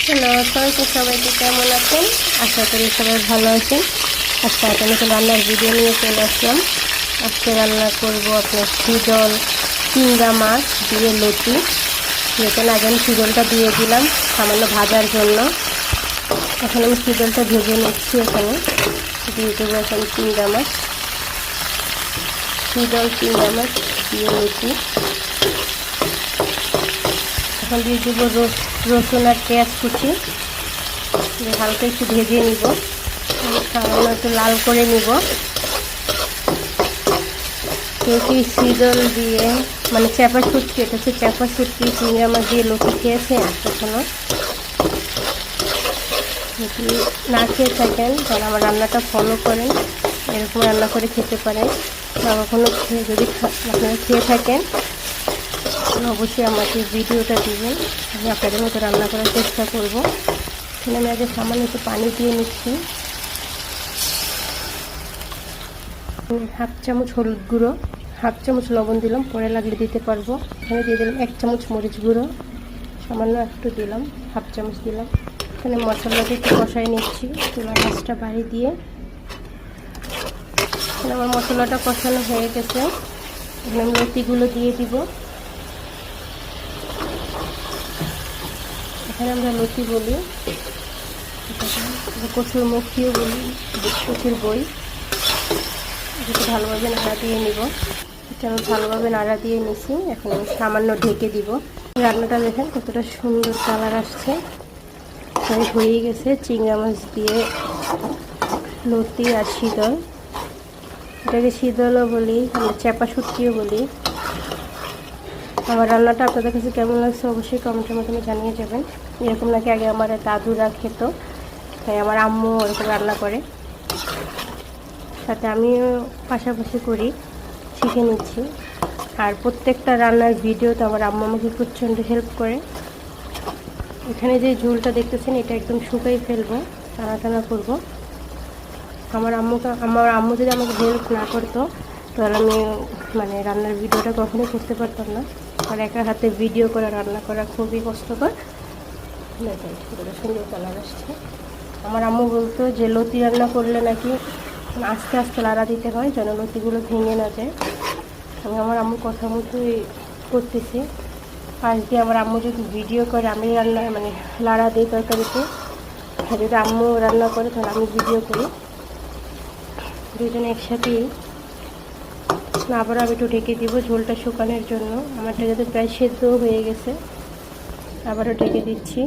Hello, সবাইকে কেমন আছেন? আশা করি সবাই ভালো আছেন। আজকে একটা নতুন রান্নার ভিডিও নিয়ে চলে আসলাম। আজকে রান্না করব আপনার শীতল চিংড়া মাছ দিয়ে লতি। যেখানে আগে আমি শীতলটা দিয়ে দিলাম সামান্য ভাজার জন্য। এখন আমি শীতলটা ভেজে নিচ্ছি। এখানে দিয়ে দেবো এখন চিংড়া মাছ, শীতল চিংড়া মাছ দিয়ে লতি। এখন দিয়ে দেবো রসুন আর পেঁয়াজ কুচি, হালকা একটু ভেজে নিব, সামান্য একটু লাল করে নিব। কেউ কি শীতল দিয়ে মানে চাপা শুটকি, এটা হচ্ছে চাপা শুটকি চিংড়া মাছ দিয়ে লতি খেয়েছেন কখনো? যদি না খেয়ে থাকেন তাহলে আমার রান্নাটা ফলো করেন, এরকম রান্না করে খেতে পারেন। বা কখনো যদি আপনারা খেয়ে থাকেন অবশ্যই আমাকে ভিডিওটা দিবেন, আমি আপনাদের মতো রান্না করার চেষ্টা করব। এখানে আমি আগে সামান্য একটু পানি দিয়ে নিচ্ছি। হাফ চামচ হলুদ গুঁড়ো, হাফ চামচ লবণ দিলাম, পরে লাগলে দিতে পারবো। এখানে দিয়ে দিলাম 1 চামচ মরিচ গুঁড়ো, সামান্য একটু দিলাম, হাফ চামচ দিলাম। এখানে মশলাটা একটু কষাই নিচ্ছি চুলার আঁচটা বাড়ি দিয়ে। এখানে আমার মশলাটা কষানো হয়ে গেছে। এখানে আমি লতিগুলো দিয়ে দিব। এখানে আমরা লতি বলি, কচুর মুখিও বলি, কচুর বই। এটাকে ভালোভাবে নাড়া দিয়ে নিব। এটা আমি ভালোভাবে নাড়া দিয়ে নিছি। এখন আমি সামান্য ঢেকে দিব। রান্নাটা দেখেন কতটা সুন্দর কালার আসছে। প্রায় হয়ে গেছে চিংড়া মাছ দিয়ে লতি আর শীতল। এটাকে শীতলও বলি, আমরা চাপা শুটকিও বলি। আমার রান্নাটা আপনাদের কাছে কেমন লাগছে অবশ্যই কমেন্টের মাধ্যমে জানিয়ে যাবেন। এরকম নাকি আগে আমার দাদুরা খেত, তাই আমার আম্মু এরকম রান্না করে, সাথে আমিও পাশাপাশি করি, শিখে নিচ্ছি। আর প্রত্যেকটা রান্নার ভিডিওতে আমার আম্মু আমাকে প্রচণ্ড হেল্প করে। এখানে যে ঝোলটা দেখতেছেন এটা একদম শুকাই ফেলবো, টানা টানা করবো। আমার আম্মু যদি আমাকে হেল্প না করতো তাহলে আমি মানে রান্নার ভিডিওটা কখনোই করতে পারতাম না। আর একা হাতে ভিডিও করে রান্না করা খুবই কষ্টকর। সুন্দর কালার আসছে। আমার আম্মু বলতো যে লতি রান্না করলে নাকি আস্তে আস্তে লাড়া দিতে হয় যেন লতিগুলো ভেঙে না যায়। আমি আমার আম্মুর কথা মতোই করতেছি। পাশ দিয়ে আমার আম্মু যদি ভিডিও করে আমি রান্না মানে লাড়া দিই তরকারিতে, যদি আম্মু রান্না করে তাহলে আমি ভিডিও করি, দুজনে একসাথেই। আবারও আমি একটু ঢেকে দিব ঝোলটা শুকানোর জন্য। আমারটা যাতে প্রায় সেদ্ধ হয়ে গেছে, আবারও ঢেকে দিচ্ছি।